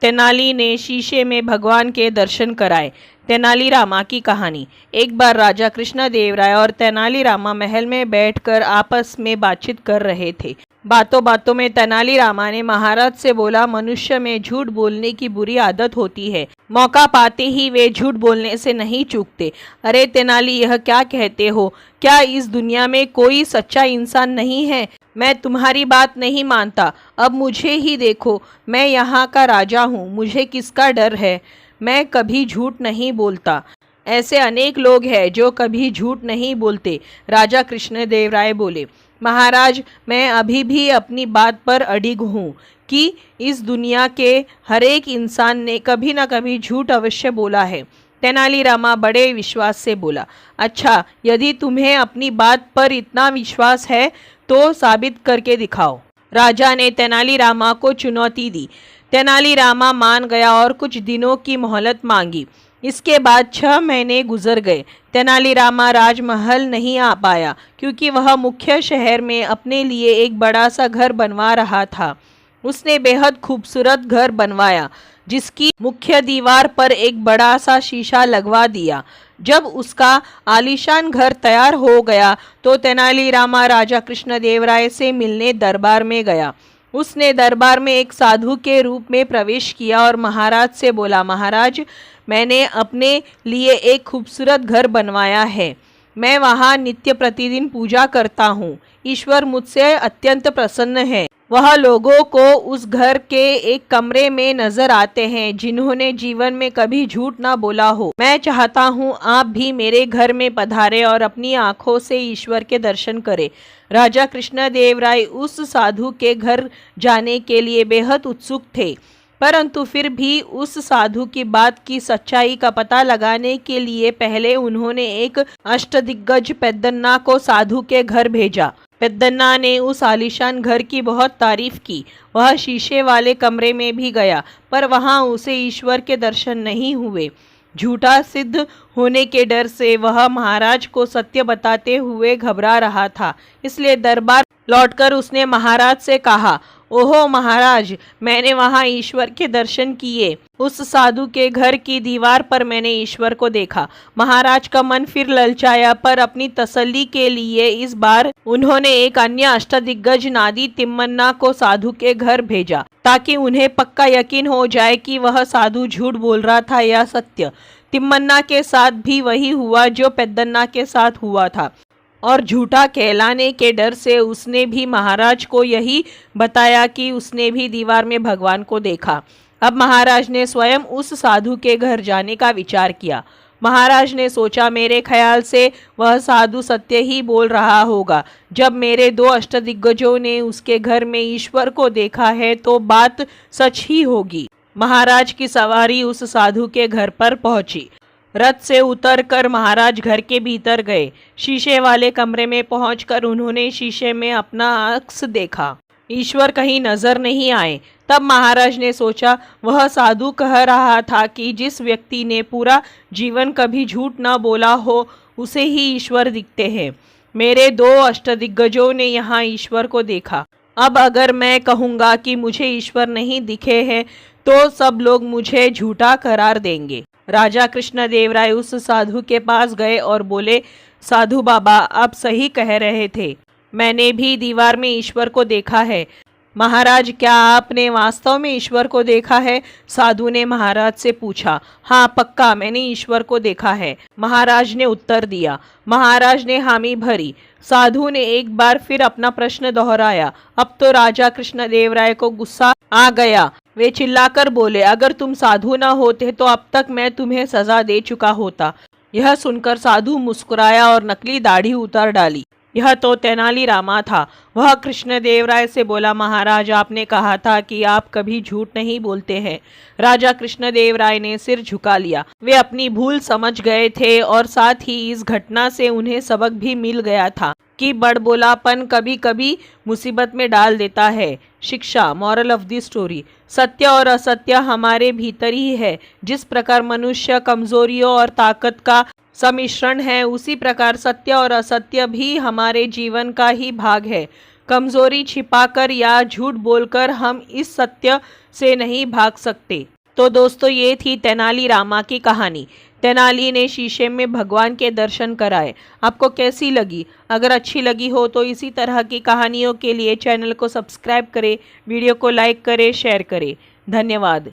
तेनाली ने शीशे में भगवान के दर्शन कराए। तेनालीरामा की कहानी। एक बार राजा कृष्णदेवराय और तेनालीरामा महल में बैठकर आपस में बातचीत कर रहे थे। बातों बातों में तेनालीरामा ने महाराज से बोला, मनुष्य में झूठ बोलने की बुरी आदत होती है। मौका पाते ही वे झूठ बोलने से नहीं चूकते। अरे तेनाली, यह क्या कहते हो? क्या इस दुनिया में कोई सच्चा इंसान नहीं है? मैं तुम्हारी बात नहीं मानता। अब मुझे ही देखो, मैं यहाँ का राजा हूँ, मुझे किसका डर है? मैं कभी झूठ नहीं बोलता। ऐसे अनेक लोग हैं जो कभी झूठ नहीं बोलते। राजा कृष्णदेवराय बोले, महाराज, मैं अभी भी अपनी बात पर अडिग हूँ कि इस दुनिया के हर एक इंसान ने कभी ना कभी झूठ अवश्य बोला है। तेनालीरामा बड़े विश्वास से बोला, अच्छा, यदि तुम्हें अपनी बात पर इतना विश्वास है तो साबित करके दिखाओ। राजा ने तेनालीरामा को चुनौती दी। तेनालीरामा मान गया और कुछ दिनों की मोहलत मांगी। इसके बाद 6 महीने गुजर गए। तेनालीरामा राजमहल नहीं आ पाया क्योंकि वह मुख्य शहर में अपने लिए एक बड़ा सा घर बनवा रहा था। उसने बेहद खूबसूरत घर बनवाया जिसकी मुख्य दीवार पर एक बड़ा सा शीशा लगवा दिया। जब उसका आलीशान घर तैयार हो गया तो तेनालीरामा राजा कृष्णदेवराय से मिलने दरबार में गया। उसने दरबार में एक साधु के रूप में प्रवेश किया और महाराज से बोला, महाराज, मैंने अपने लिए एक खूबसूरत घर बनवाया है। मैं वहाँ नित्य प्रतिदिन पूजा करता हूँ। ईश्वर मुझसे अत्यंत प्रसन्न है। वह लोगों को उस घर के एक कमरे में नजर आते हैं जिन्होंने जीवन में कभी झूठ ना बोला हो। मैं चाहता हूँ आप भी मेरे घर में पधारे और अपनी आंखों से ईश्वर के दर्शन करें। राजा कृष्णदेवराय उस साधु के घर जाने के लिए बेहद उत्सुक थे, परंतु फिर भी उस साधु की बात की सच्चाई का पता लगाने के लिए पहले उन्होंने एक अष्टदिग्गज पेद्दन्ना को साधु के घर भेजा। पेद्दन्ना ने उस आलीशान घर की बहुत तारीफ की। वह शीशे वाले कमरे में भी गया, पर वहां उसे ईश्वर के दर्शन नहीं हुए। झूठा सिद्ध होने के डर से वह महाराज को सत्य बताते हुए घबरा रहा था। इसलिए दरबार लौटकर उसने महाराज से कहा, ओहो महाराज, मैंने वहाँ ईश्वर के दर्शन किए। उस साधु के घर की दीवार पर मैंने ईश्वर को देखा। महाराज का मन फिर ललचाया, पर अपनी तसल्ली के लिए इस बार उन्होंने एक अन्य अष्टदिग्गज नादी तिम्मन्ना को साधु के घर भेजा ताकि उन्हें पक्का यकीन हो जाए कि वह साधु झूठ बोल रहा था या सत्य। तिम्मन्ना के साथ भी वही हुआ जो पेद्दन्ना के साथ हुआ था और झूठा कहलाने के डर से उसने भी महाराज को यही बताया कि उसने भी दीवार में भगवान को देखा। अब महाराज ने स्वयं उस साधु के घर जाने का विचार किया। महाराज ने सोचा, मेरे ख्याल से वह साधु सत्य ही बोल रहा होगा। जब मेरे 2 अष्टदिग्गजों ने उसके घर में ईश्वर को देखा है तो बात सच ही होगी। महाराज की सवारी उस साधु के घर पर पहुंची। रथ से उतरकर महाराज घर के भीतर गए। शीशे वाले कमरे में पहुंचकर उन्होंने शीशे में अपना अक्स देखा। ईश्वर कहीं नजर नहीं आए। तब महाराज ने सोचा, वह साधु कह रहा था कि जिस व्यक्ति ने पूरा जीवन कभी झूठ ना बोला हो उसे ही ईश्वर दिखते हैं। मेरे 2 अष्टदिग्गजों ने यहाँ ईश्वर को देखा। अब अगर मैं कहूँगा कि मुझे ईश्वर नहीं दिखे हैं तो सब लोग मुझे झूठा करार देंगे। राजा कृष्णदेवराय उस साधु के पास गए और बोले, साधु बाबा, आप सही कह रहे थे। मैंने भी दीवार में ईश्वर को देखा है। महाराज, क्या आपने वास्तव में ईश्वर को देखा है? साधु ने महाराज से पूछा। हाँ, पक्का, मैंने ईश्वर को देखा है, महाराज ने उत्तर दिया। महाराज ने हामी भरी। साधु ने एक बार फिर अपना प्रश्न दोहराया। अब तो राजा कृष्णदेवराय को गुस्सा आ गया। वे चिल्लाकर बोले, अगर तुम साधु न होते तो अब तक मैं तुम्हें सजा दे चुका होता। यह सुनकर साधु मुस्कुराया और नकली दाढ़ी उतार डाली। यह तो तेनालीरामा था। वह कृष्णदेवराय से बोला, महाराज, आपने कहा था कि आप कभी झूठ नहीं बोलते हैं। राजा कृष्णदेवराय ने सिर झुका लिया। वे अपनी भूल समझ गए थे और साथ ही इस घटना से उन्हें सबक भी मिल गया था कि बड़बोलापन कभी कभी मुसीबत में डाल देता है। शिक्षा, मॉरल ऑफ द स्टोरी, सत्य और असत्य हमारे भीतर ही है। जिस प्रकार मनुष्य कमजोरियों और ताकत का सम्मिश्रण है, उसी प्रकार सत्य और असत्य भी हमारे जीवन का ही भाग है। कमजोरी छिपाकर या झूठ बोलकर हम इस सत्य से नहीं भाग सकते। तो दोस्तों, ये थी तेनालीरामा की कहानी। तेनाली ने शीशे में भगवान के दर्शन कराए। आपको कैसी लगी? अगर अच्छी लगी हो तो इसी तरह की कहानियों के लिए चैनल को सब्सक्राइब करें, वीडियो को लाइक करें, शेयर करें। धन्यवाद।